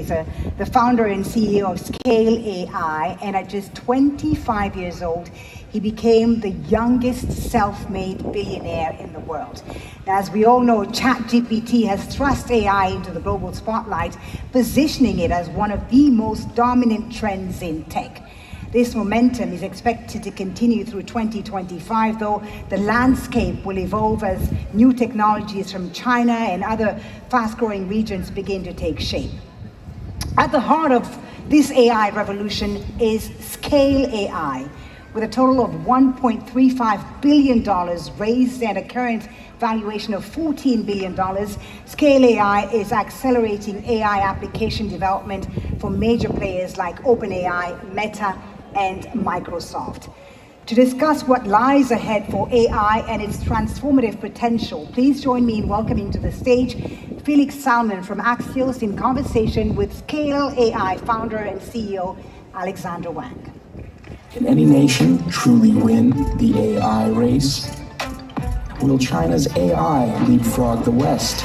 the founder and CEO of Scale AI, and at just 25 years old, he became the youngest self-made billionaire in the world. Now, as we all know, ChatGPT has thrust AI into the global spotlight, positioning it as one of the most dominant trends in tech. This momentum is expected to continue through 2025, though the landscape will evolve as new technologies from China and other fast-growing regions begin to take shape. At the heart of this AI revolution is Scale AI, with a total of $1.35 billion raised and a current valuation of $14 billion. Scale AI is accelerating AI application development for major players like OpenAI, Meta, and Microsoft. To discuss what lies ahead for AI and its transformative potential, please join me in welcoming to the stage Felix Salmon from Axios in conversation with Scale AI founder and CEO Alexandr Wang. Can any nation truly win the AI race? Will China's AI leapfrog the West?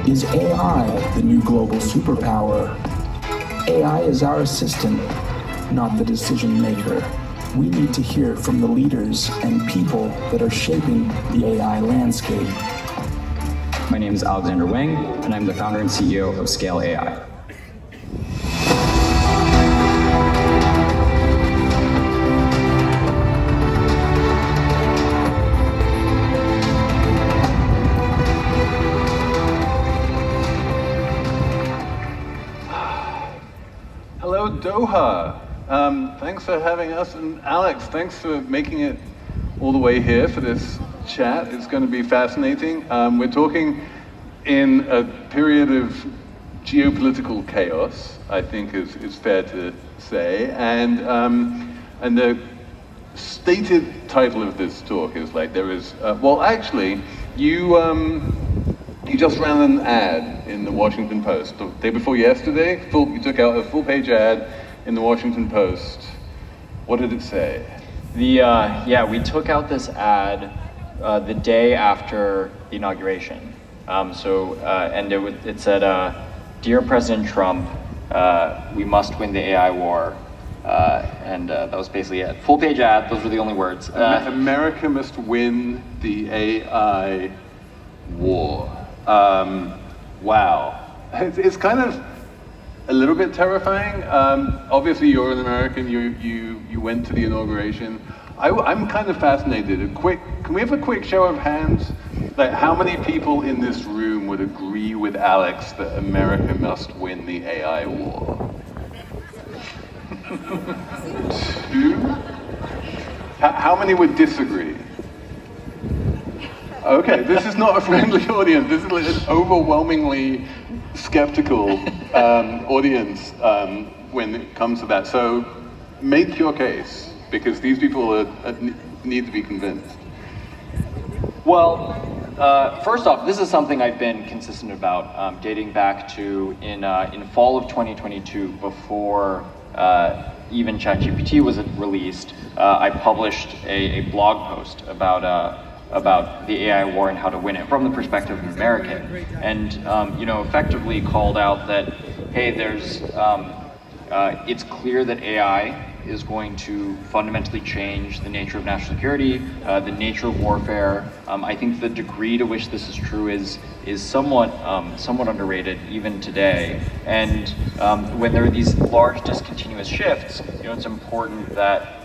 Is AI the new global superpower? AI is our assistant, not the decision maker. We need to hear from the leaders and people that are shaping the AI landscape. My name is Alexandr Wang, and I'm the founder and CEO of Scale AI. Hello, Doha. Thanks for having us, and Alex, thanks for making it all the way here for this chat. It's going to be fascinating. We're talking in a period of geopolitical chaos, I think is fair to say, and the stated title of this talk is like there is. Well, actually, you just ran an ad in the Washington Post the day before yesterday. You took out a full-page ad in the Washington Post. What did it say? We took out this ad the day after the inauguration. It said, "Dear President Trump, we must win the AI war." That was basically it. Full-page ad. Those were the only words. America must win the AI war. Wow. It's kind of a little bit terrifying. Obviously, you're an American. You went to the inauguration. I'm kind of fascinated. Can we have a quick show of hands? Like, how many people in this room would agree with Alex that America must win the AI war? 2? How many would disagree? Okay, this is not a friendly audience. This is like an overwhelmingly skeptical audience when it comes to that. So make your case, because these people need to be convinced. Well, first off, this is something I've been consistent about, dating back to in fall of 2022, before even ChatGPT was released. I published a blog post about the AI war and how to win it from the perspective of an American, and effectively called out that, hey, it's clear that AI is going to fundamentally change the nature of national security, the nature of warfare. I think the degree to which this is true is somewhat underrated even today. And when there are these large discontinuous shifts, it's important that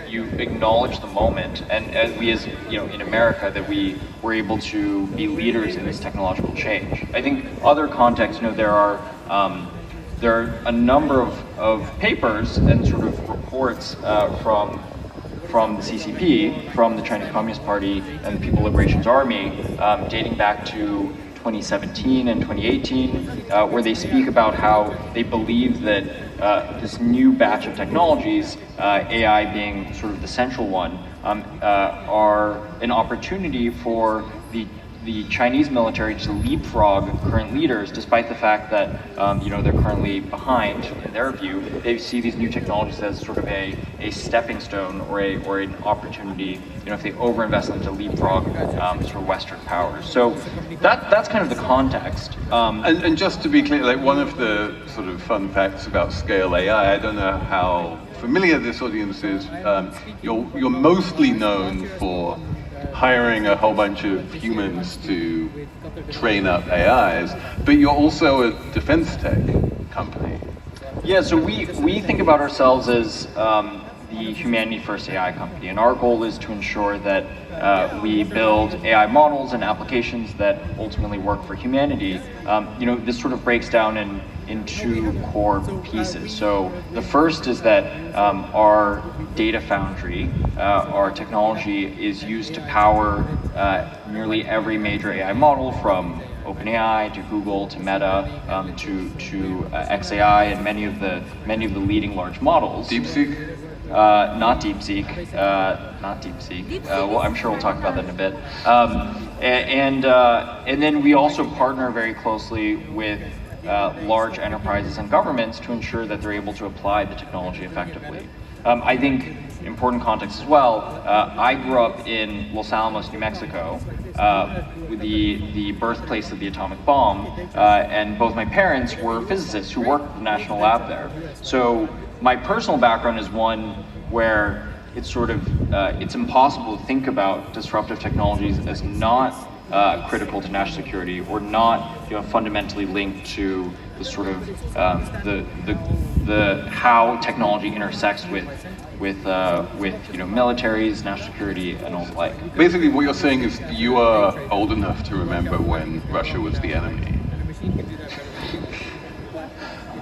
you acknowledge the moment, and as we in America, that we were able to be leaders in this technological change. I think other contexts, there are a number of papers and sort of reports from the CCP, from the Chinese Communist Party and the People Liberation's Army, dating back to 2017 and 2018, where they speak about how they believe that this new batch of technologies, AI being sort of the central one, are an opportunity for the the Chinese military to leapfrog current leaders, despite the fact that they're currently behind in their view. They see these new technologies as sort of a stepping stone or an opportunity. If they overinvest in them, to leapfrog sort of Western powers. So that's kind of the context. And just to be clear, like one of the sort of fun facts about Scale AI, I don't know how familiar this audience is. You're mostly known for hiring a whole bunch of humans to train up AIs, but you're also a defense tech company. Yeah, so we think about ourselves as the Humanity First AI company, and our goal is to ensure that we build AI models and applications that ultimately work for humanity. This sort of breaks down in two core pieces. So the first is that our data foundry, our technology, is used to power nearly every major AI model, from OpenAI to Google to Meta to XAI and many of the leading large models. DeepSeek? Not DeepSeek. Not DeepSeek. Well, I'm sure we'll talk about that in a bit. And then we also partner very closely with large enterprises and governments to ensure that they're able to apply the technology effectively. I think important context as well. I grew up in Los Alamos, New Mexico, the birthplace of the atomic bomb, and both my parents were physicists who worked at the national lab there. So my personal background is one where it's sort of it's impossible to think about disruptive technologies as not critical to national security, or not fundamentally linked to the sort of the how technology intersects with militaries, national security, and all the like. Basically, what you're saying is you are old enough to remember when Russia was the enemy.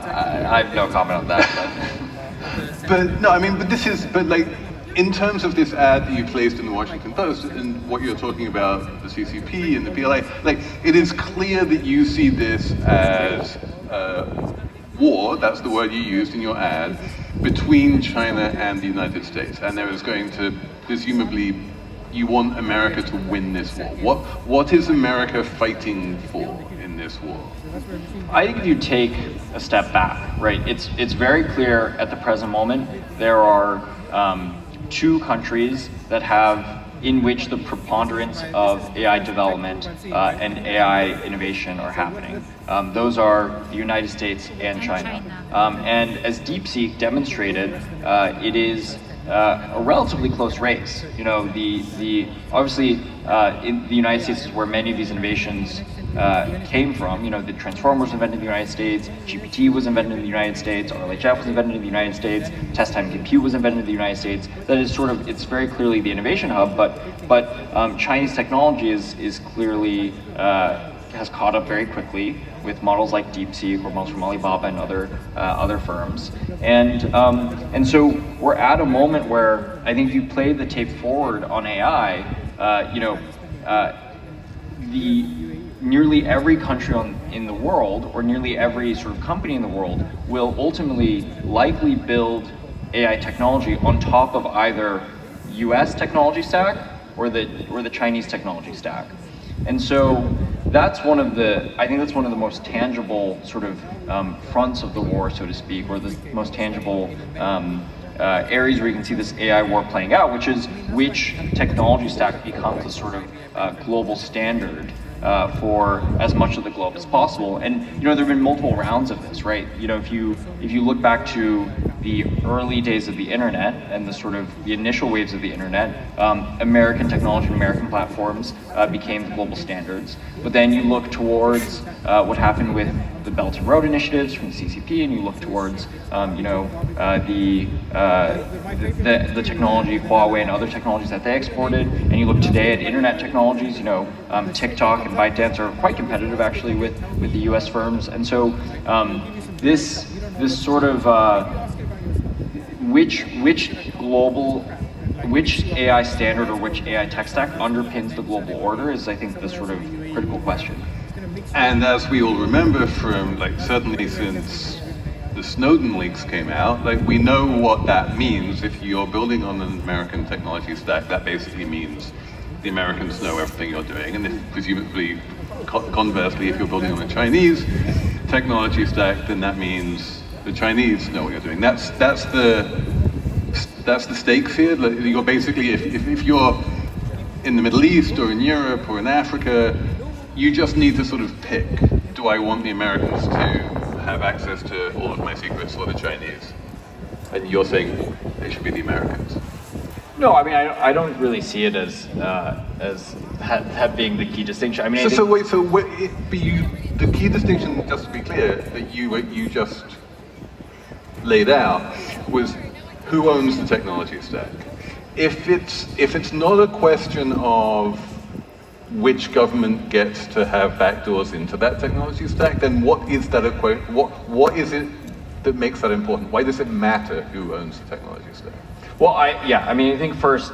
I have no comment on that. But no, I mean, but like, in terms of this ad that you placed in the Washington Post and what you're talking about, the CCP and the PLA, like, it is clear that you see this as war, that's the word you used in your ad, between China and the United States. And there is going to, presumably, you want America to win this war. What is America fighting for in this war? I think if you take a step back, right, it's very clear at the present moment there are two countries that have, in which the preponderance of AI development and AI innovation are happening. Those are the United States and China. And as DeepSeek demonstrated, it is a relatively close race. The obviously in the United States is where many of these innovations came from. The transformer was invented in the United States, GPT was invented in the United States, RLHF was invented in the United States, test time compute was invented in the United States. That is sort of, it's very clearly the innovation hub, but Chinese technology is clearly has caught up very quickly with models like DeepSeek or models from Alibaba and other firms, and so we're at a moment where I think if you play the tape forward on AI, nearly every country in the world, or nearly every sort of company in the world, will ultimately likely build AI technology on top of either US technology stack or the Chinese technology stack. And so I think that's one of the most tangible sort of fronts of the war, so to speak, or the most tangible areas where you can see this AI war playing out, which is which technology stack becomes a sort of global standard for as much of the globe as possible. And there have been multiple rounds of this, right? If you look back to the early days of the internet and the initial waves of the internet, American technology and American platforms became the global standards. But then you look towards what happened with the Belt and Road initiatives from the CCP, and you look towards the technology, Huawei and other technologies that they exported, and you look today at internet technologies. TikTok and ByteDance are quite competitive actually with the U.S. firms, and so this sort of which AI standard or which AI tech stack underpins the global order is, I think, the sort of critical question. And as we all remember from, certainly since the Snowden leaks came out, we know what that means. If you're building on an American technology stack, that basically means the Americans know everything you're doing, and if presumably, conversely, if you're building on a Chinese technology stack, then that means the Chinese know what you're doing. That's the stakes here. You're basically, if you're in the Middle East or in Europe or in Africa, you just need to sort of pick, do I want the Americans to have access to all of my secrets or the Chinese? And you're saying they should be the Americans. No, I mean, I don't really see it as that being the key distinction. I mean, the key distinction, just to be clear, that you just laid out was who owns the technology stack. If it's not a question of which government gets to have backdoors into that technology stack, then what is that what is it that makes that important? Why does it matter who owns the technology stack? Well, I mean, I think first,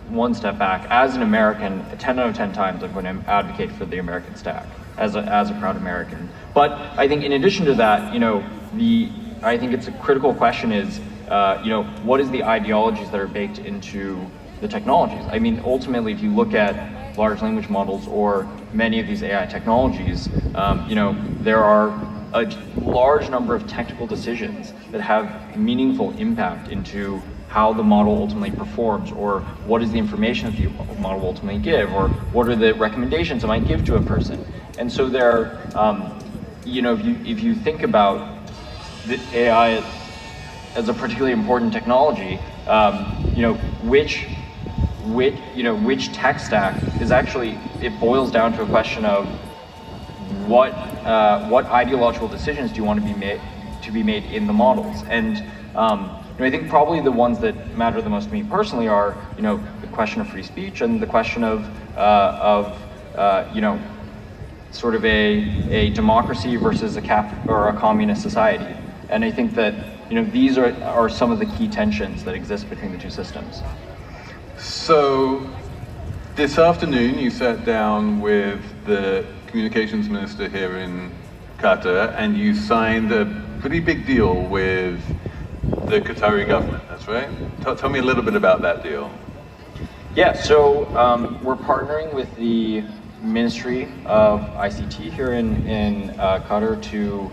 one step back. As an American, 10 out of 10 times I'm going to advocate for the American stack as a proud American. But I think in addition to that, I think it's a critical question is, what is the ideologies that are baked into the technologies? I mean, ultimately, if you look at large language models or many of these AI technologies, there are a large number of technical decisions that have meaningful impact into how the model ultimately performs, or what is the information that the model will ultimately give, or what are the recommendations it might give to a person. And so there, if you think about the AI as a particularly important technology, which tech stack is actually, it boils down to a question of what ideological decisions do you want to be made in the models. And I think probably the ones that matter the most to me personally are, the question of free speech and the question of sort of a democracy versus a communist society. And I think that these are some of the key tensions that exist between the two systems. So this afternoon you sat down with the communications minister here in Qatar and you signed a pretty big deal with the Qatari government, that's right? Tell me a little bit about that deal. Yeah, so we're partnering with the Ministry of ICT here in Qatar to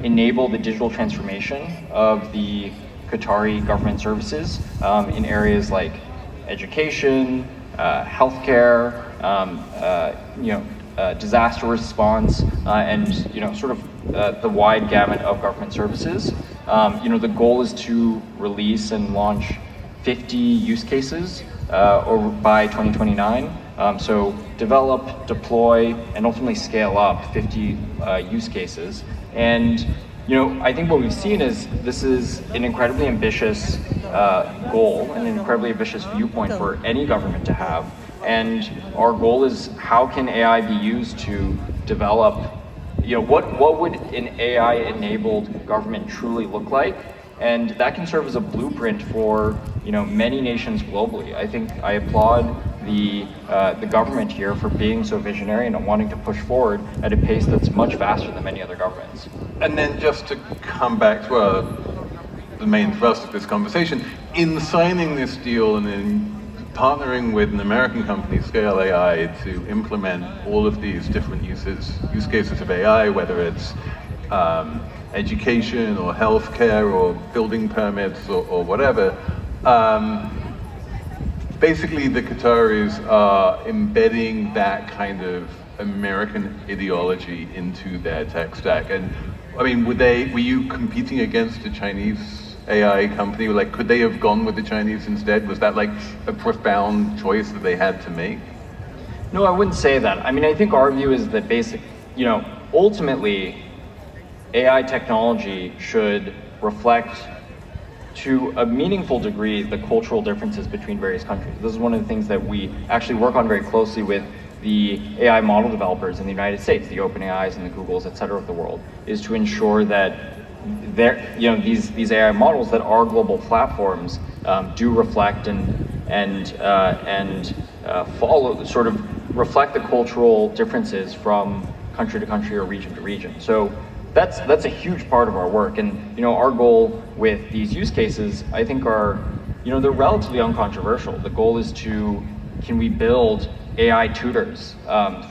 enable the digital transformation of the Qatari government services in areas like education, healthcare, disaster response, and sort of the wide gamut of government services. The goal is to release and launch 50 use cases by 2029. So develop, deploy, and ultimately scale up 50 use cases. And I think what we've seen is this is an incredibly ambitious goal and an incredibly ambitious viewpoint for any government to have. And our goal is, how can AI be used to develop, what would an AI-enabled government truly look like? And that can serve as a blueprint for many nations globally. I think I applaud the government here for being so visionary and wanting to push forward at a pace that's much faster than many other governments. And then just to come back to the main thrust of this conversation, in signing this deal and in partnering with an American company, Scale AI, to implement all of these different use cases of AI, whether it's education or healthcare or building permits or whatever, basically the Qataris are embedding that kind of American ideology into their tech stack. And I mean, were you competing against a Chinese AI company? Like, could they have gone with the Chinese instead? Was that like a profound choice that they had to make? No, I wouldn't say that. I mean, I think our view is that ultimately, AI technology should reflect to a meaningful degree the cultural differences between various countries. This is one of the things that we actually work on very closely with the AI model developers in the United States, the OpenAIs and the Googles, et cetera, of the world, is to ensure that these AI models that are global platforms do reflect and follow, sort of reflect the cultural differences from country to country or region to region. So that's a huge part of our work. And our goal with these use cases, I think, are they're relatively uncontroversial. The goal is to can we build AI tutors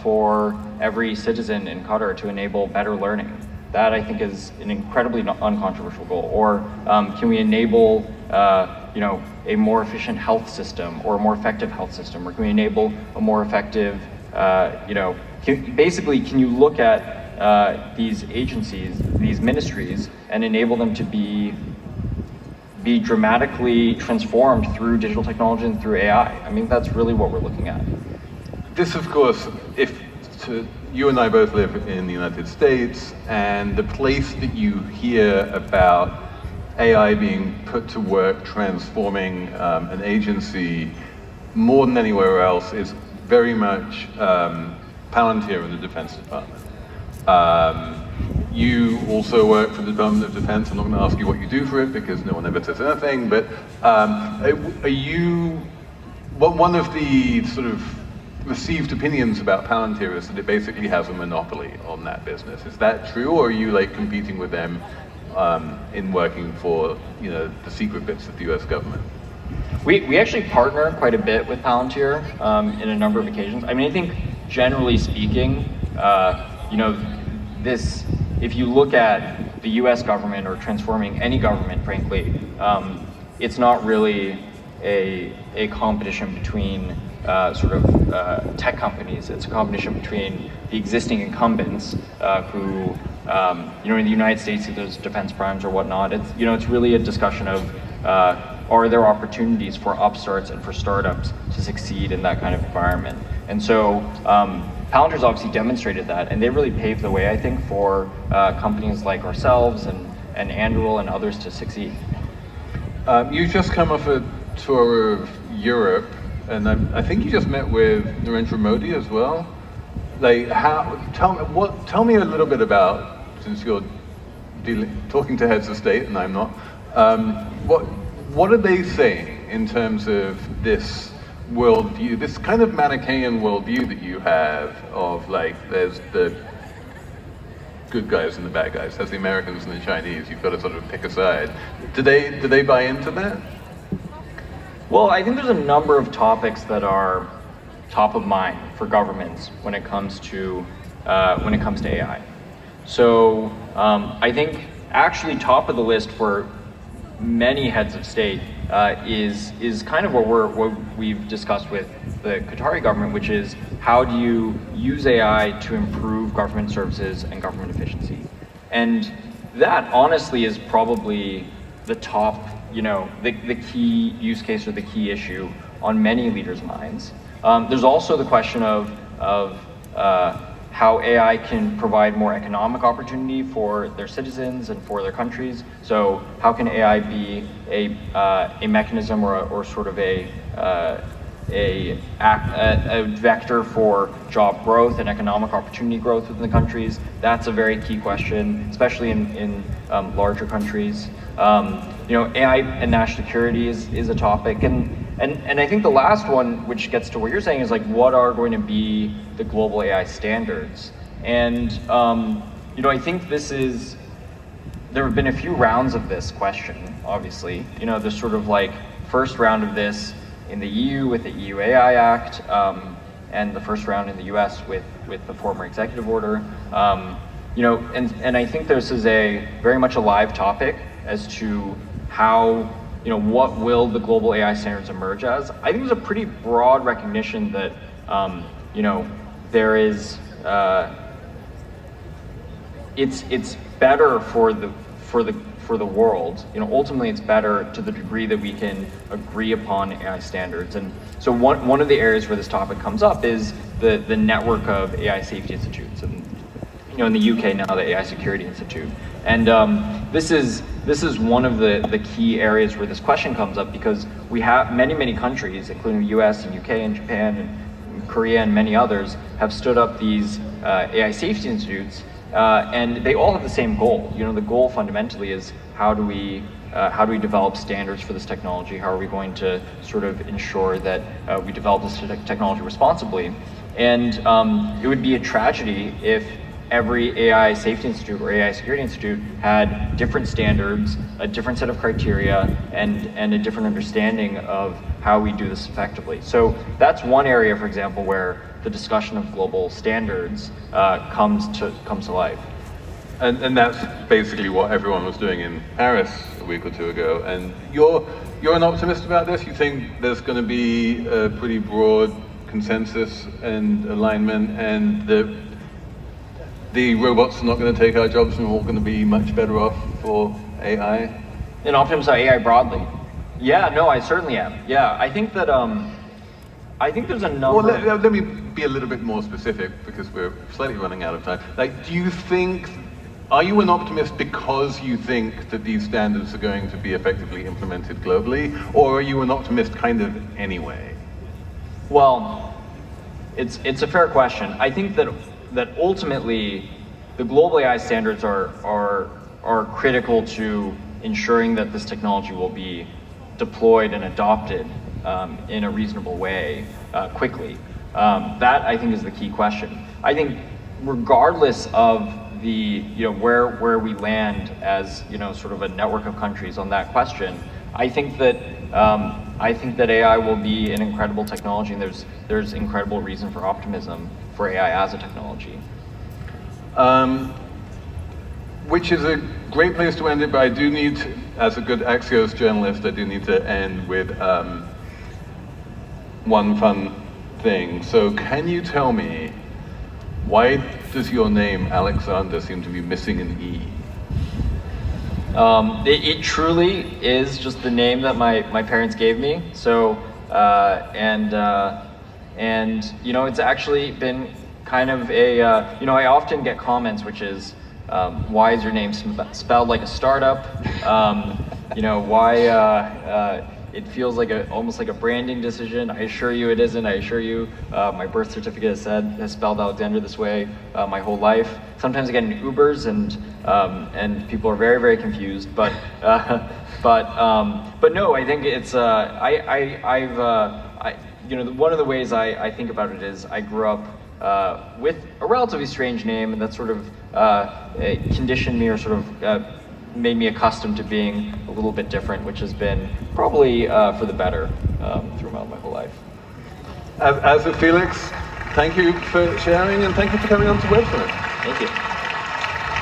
for every citizen in Qatar to enable better learning? That I think is an incredibly uncontroversial goal. Or can we enable a more efficient health system or a more effective health system? Or can we enable a more effective, basically, can you look at these agencies, these ministries, and enable them to be dramatically transformed through digital technology and through AI? I mean, that's really what we're looking at. This, of course, you and I both live in the United States, and the place that you hear about AI being put to work transforming an agency more than anywhere else is very much Palantir in the Defense Department. You also work for the Department of Defense. I'm not going to ask you what you do for it because no one ever says anything, but are you, one of the sort of received opinions about Palantir is that it basically has a monopoly on that business. Is that true, or are you like competing with them in working for the secret bits of the US government? We actually partner quite a bit with Palantir in a number of occasions. I mean, I think generally speaking, if you look at the US government or transforming any government, frankly, it's not really a competition between tech companies. It's a competition between the existing incumbents who, in the United States, there's defense primes or whatnot. It's really a discussion of are there opportunities for upstarts and for startups to succeed in that kind of environment? And so Palantir's obviously demonstrated that, and they really paved the way, I think, for companies like ourselves and Anduril and others to succeed. You've just come off a tour of Europe, and I think you just met with Narendra Modi as well. Like, tell me a little bit about, since you're talking to heads of state and I'm not, what are they saying in terms of this worldview, this kind of Manichaean worldview that you have of like, there's the good guys and the bad guys, there's the Americans and the Chinese, you've got to sort of pick a side. Do they buy into that? Well, I think there's a number of topics that are top of mind for governments when it comes to AI. So I think actually top of the list for many heads of state is kind of what we've discussed with the Qatari government, which is how do you use AI to improve government services and government efficiency? And that honestly is probably the top, the key use case or the key issue on many leaders' minds. There's also the question of how AI can provide more economic opportunity for their citizens and for their countries. So how can AI be a mechanism or sort of a vector for job growth and economic opportunity growth within the countries? That's a very key question, especially in larger countries. AI and national security is a topic, and I think the last one, which gets to what you're saying, is like, what are going to be the global AI standards? And I think there have been a few rounds of this question, obviously. There's sort of like first round of this in the EU with the EU AI Act, and the first round in the US with the former executive order. And I think this is a very much a live topic as to how, what will the global AI standards emerge as. I think there's a pretty broad recognition that, there is, it's better for the world. Ultimately it's better to the degree that we can agree upon AI standards. And so one of the areas where this topic comes up is the network of AI safety institutes, and in the UK now, the AI Security Institute. And this is one of the key areas where this question comes up, because we have many countries, including the US and UK and Japan and Korea and many others, have stood up these AI safety institutes, and they all have the same goal. The goal fundamentally is how do we develop standards for this technology? How are we going to sort of ensure that we develop this technology responsibly? And it would be a tragedy if every AI safety institute or AI security institute had different standards, a different set of criteria, and a different understanding of how we do this effectively. So that's one area, for example, where the discussion of global standards comes to life. And that's basically what everyone was doing in Paris a week or two ago. And you're an optimist about this? You think there's going to be a pretty broad consensus and alignment, and the robots are not going to take our jobs, and we're all going to be much better off for AI? An optimist about AI broadly? Yeah, no, I certainly am. Yeah, I think that I think there's a number. Well, let me be a little bit more specific, because we're slightly running out of time. Like, are you an optimist because you think that these standards are going to be effectively implemented globally, or are you an optimist kind of anyway? Well, it's a fair question. I think that ultimately the global AI standards are critical to ensuring that this technology will be deployed and adopted in a reasonable way quickly. That, I think, is the key question. I think regardless of the where we land as sort of a network of countries on that question, I think that AI will be an incredible technology, and there's incredible reason for optimism for AI as a technology. Which is a great place to end it, but I do need to, as a good Axios journalist, I do need to end with one fun thing. So can you tell me, why does your name, Alexander, seem to be missing an E? It truly is just the name that my parents gave me. So, and it's actually been kind of a, I often get comments, which is, why is your name spelled like a startup? Why it feels like almost like a branding decision. I assure you it isn't. I assure you my birth certificate has spelled Alexander this way my whole life. Sometimes I get in Ubers and people are very, very confused. But no, I think it's one of the ways I think about it is I grew up with a relatively strange name, and that sort of conditioned me, or sort of made me accustomed to being a little bit different, which has been probably for the better throughout my whole life. As a Felix, thank you for sharing, and thank you for coming on to Web Summit. Thank you.